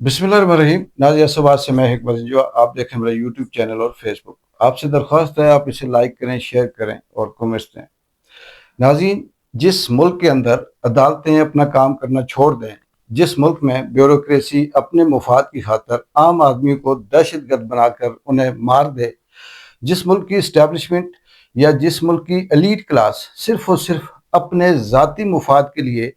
बिस्मिल्लाहिर्रहमानिर्रहीम। नाज़िया सवाद से मैं हिकमत जो आप देखें मेरा यूट्यूब चैनल और फेसबुक। आपसे दरख्वास्त है आप इसे लाइक करें, शेयर करें और कमेंट्स दें। नाज़रीन, जिस मुल्क के अंदर अदालतें अपना काम करना छोड़ दें, जिस मुल्क में ब्यूरोक्रेसी अपने मुफाद की खातर आम आदमी को दहशतगर्द बनाकर उन्हें मार दे, जिस मुल्क की इस्टेब्लिशमेंट या जिस मुल्क की एलीट क्लास सिर्फ और सिर्फ अपने ज़ाती मुफाद के लिए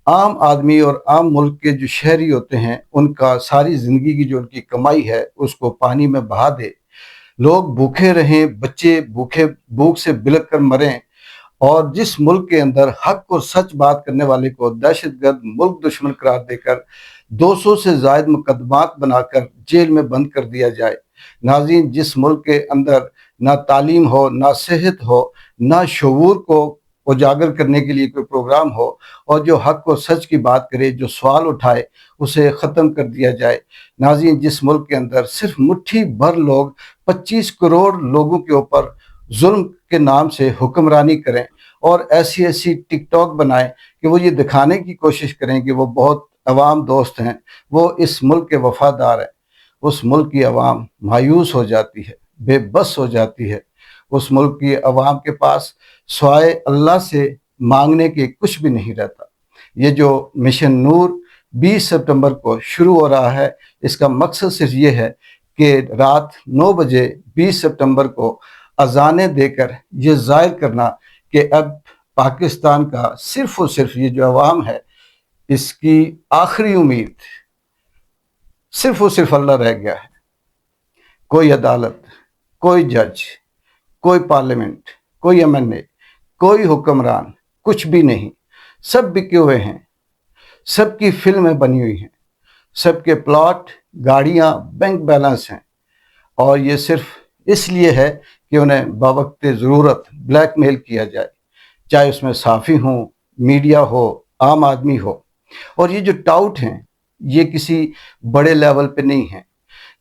आम आदमी और आम मुल्क के जो शहरी होते हैं उनका सारी ज़िंदगी की जो उनकी कमाई है उसको पानी में बहा दे, लोग भूखे रहें, बच्चे भूख से बिलख कर मरें, और जिस मुल्क के अंदर हक और सच बात करने वाले को दहशतगर्द मुल्क दुश्मन करार देकर 200 से ज़ायद मुकदमात बनाकर जेल में बंद कर दिया जाए। नाज़रीन, जिस मुल्क के अंदर ना तालीम हो, ना सेहत हो, ना शऊर को उजागर करने के लिए कोई प्रोग्राम हो, और जो हक और सच की बात करे, जो सवाल उठाए, उसे ख़त्म कर दिया जाए। नाज़रीन, जिस मुल्क के अंदर सिर्फ मुट्ठी भर लोग 25 करोड़ लोगों के ऊपर जुल्म के नाम से हुक्मरानी करें और ऐसी ऐसी टिकटॉक बनाएं कि वो ये दिखाने की कोशिश करें कि वो बहुत अवाम दोस्त हैं, वो इस मुल्क के वफादार हैं, उस मुल्क की अवाम मायूस हो जाती है, बेबस हो जाती है। उस मुल्क की अवाम के पास स्वाय अल्लाह से मांगने के कुछ भी नहीं रहता। ये जो मिशन नूर 20 सितंबर को शुरू हो रहा है, इसका मकसद सिर्फ ये है कि रात 9 बजे 20 सितंबर को अजानें देकर ये ज़ाहिर करना कि अब पाकिस्तान का सिर्फ और सिर्फ ये जो अवाम है, इसकी आखिरी उम्मीद सिर्फ और सिर्फ अल्लाह रह गया है। कोई अदालत, कोई जज, कोई पार्लियामेंट, कोई एमएनए, कोई हुक्मरान, कुछ भी नहीं। सब बिके हुए हैं, सबकी फिल्में बनी हुई हैं, सबके प्लॉट, गाड़ियां, बैंक बैलेंस हैं, और ये सिर्फ इसलिए है कि उन्हें बवक्त ज़रूरत ब्लैकमेल किया जाए, चाहे उसमें साफ़ी हो, मीडिया हो, आम आदमी हो। और ये जो टाउट हैं, ये किसी बड़े लेवल पे नहीं हैं,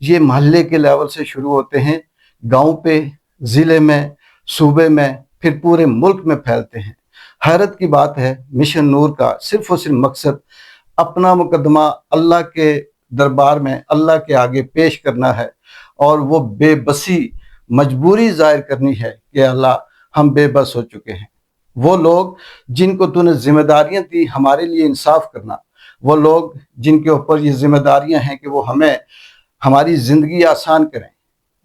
ये मोहल्ले के लेवल से शुरू होते हैं, गांव पे, ज़िले में, सूबे में, फिर पूरे मुल्क में फैलते हैं। हैरत की बात है, मिशन नूर का सिर्फ और सिर्फ मकसद अपना मुकदमा अल्लाह के दरबार में, अल्लाह के आगे पेश करना है, और वो बेबसी, मजबूरी ज़ाहिर करनी है कि अल्लाह हम बेबस हो चुके हैं। वो लोग जिनको तूने जिम्मेदारियां दी हमारे लिए इंसाफ करना, वो लोग जिनके ऊपर ये जिम्मेदारियां हैं कि वो हमें हमारी ज़िंदगी आसान करें,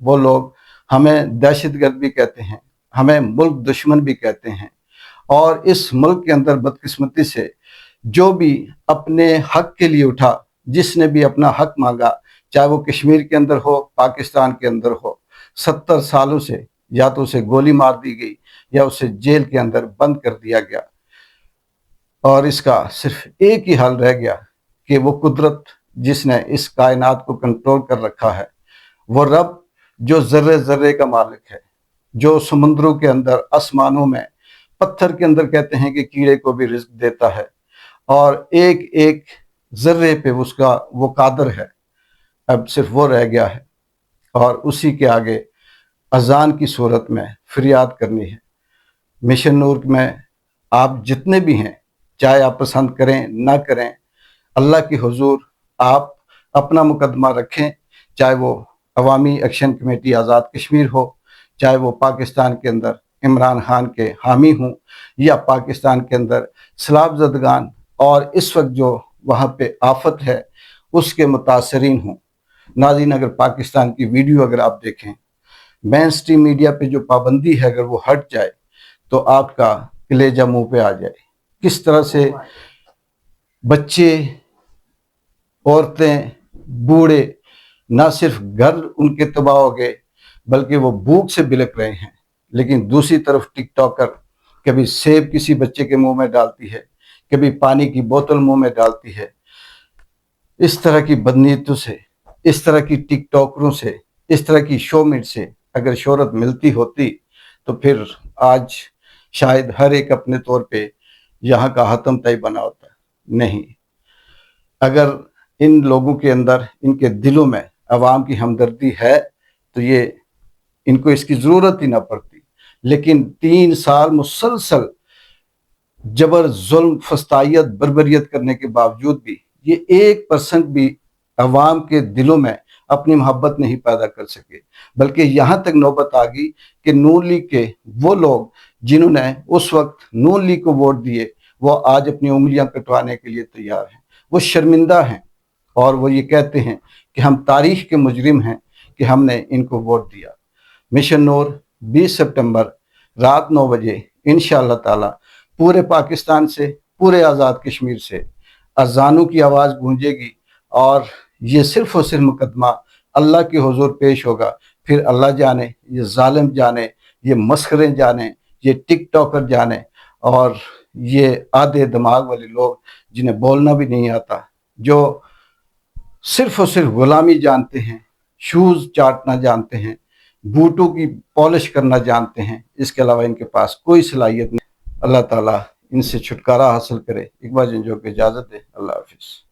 वो लोग हमें दहशतगर्द भी कहते हैं, हमें मुल्क दुश्मन भी कहते हैं। और इस मुल्क के अंदर बदकिस्मती से जो भी अपने हक के लिए उठा, जिसने भी अपना हक मांगा, चाहे वो कश्मीर के अंदर हो, पाकिस्तान के अंदर हो, 70 सालों से या तो उसे गोली मार दी गई या उसे जेल के अंदर बंद कर दिया गया। और इसका सिर्फ एक ही हल रह गया कि वो कुदरत जिसने इस कायनात को कंट्रोल कर रखा है, वो रब जो ज़र्रे ज़र्रे का मालिक है, जो समुद्रों के अंदर, आसमानों में, पत्थर के अंदर कहते हैं कि कीड़े को भी रिज़्क देता है, और एक एक ज़र्रे पे उसका वो कादर है। अब सिर्फ वो रह गया है, और उसी के आगे अजान की सूरत में फरियाद करनी है। मिशन नूर में आप जितने भी हैं, चाहे आप पसंद करें ना करें, अल्लाह की हुजूर आप अपना मुकदमा रखें, चाहे वो अवामी एक्शन कमेटी आज़ाद कश्मीर हो, चाहे वो पाकिस्तान के अंदर इमरान खान के हामी हों, या पाकिस्तान के अंदर सलाब ज़दगान और इस वक्त जो वहाँ पे आफत है उसके मुतासरीन हों। नाज़रीन, अगर पाकिस्तान की वीडियो अगर आप देखें, मेन स्ट्रीम मीडिया पे जो पाबंदी है अगर वो हट जाए तो आपका कलेजा मुंह पे आ जाए। किस तरह से बच्चे, औरतें, बूढ़े, ना सिर्फ घर उनके तबाह हो गए बल्कि वो भूख से बिलख रहे हैं। लेकिन दूसरी तरफ टिकटॉकर कभी सेब किसी बच्चे के मुंह में डालती है, कभी पानी की बोतल मुंह में डालती है। इस तरह की बदनीयतों से, इस तरह की टिकटॉकरों से, इस तरह की शोमेट से अगर शोहरत मिलती होती तो फिर आज शायद हर एक अपने तौर पे यहाँ का हतम तय बना होता। नहीं, अगर इन लोगों के अंदर, इनके दिलों में अवाम की हमदर्दी है तो ये इनको इसकी ज़रूरत ही ना पड़ती। लेकिन 3 साल मुसलसल जबर, जुल्म, फस्तायत, बर्बरियत करने के बावजूद भी ये 1% भी عوام کے دلوں میں اپنی محبت نہیں پیدا کر سکے، بلکہ یہاں تک نوبت آ گئی کہ نون لیگ کے وہ لوگ جنہوں نے اس وقت نون لیگ کو ووٹ دیے وہ آج اپنی انگلیاں کٹوانے کے لیے تیار ہیں، وہ شرمندہ ہیں اور وہ یہ کہتے ہیں کہ ہم تاریخ کے مجرم ہیں کہ ہم نے ان کو ووٹ دیا۔ مشن نور 20 سپٹمبر رات 9 بجے انشاءاللہ تعالی پورے پاکستان سے، پورے آزاد کشمیر سے اذانوں کی آواز گونجے گی اور یہ صرف اور صرف مقدمہ اللہ کے حضور پیش ہوگا۔ پھر اللہ جانے، یہ ظالم جانے، یہ مسخرے جانے، یہ ٹک ٹاکر جانے اور یہ آدھے دماغ والے لوگ جنہیں بولنا بھی نہیں آتا، جو صرف اور صرف غلامی جانتے ہیں، شوز چاٹنا جانتے ہیں، بوٹوں کی پالش کرنا جانتے ہیں، اس کے علاوہ ان کے پاس کوئی صلاحیت نہیں۔ اللہ تعالیٰ ان سے چھٹکارا حاصل کرے۔ اقبال جنجو کو اجازت دے۔ اللہ حافظ۔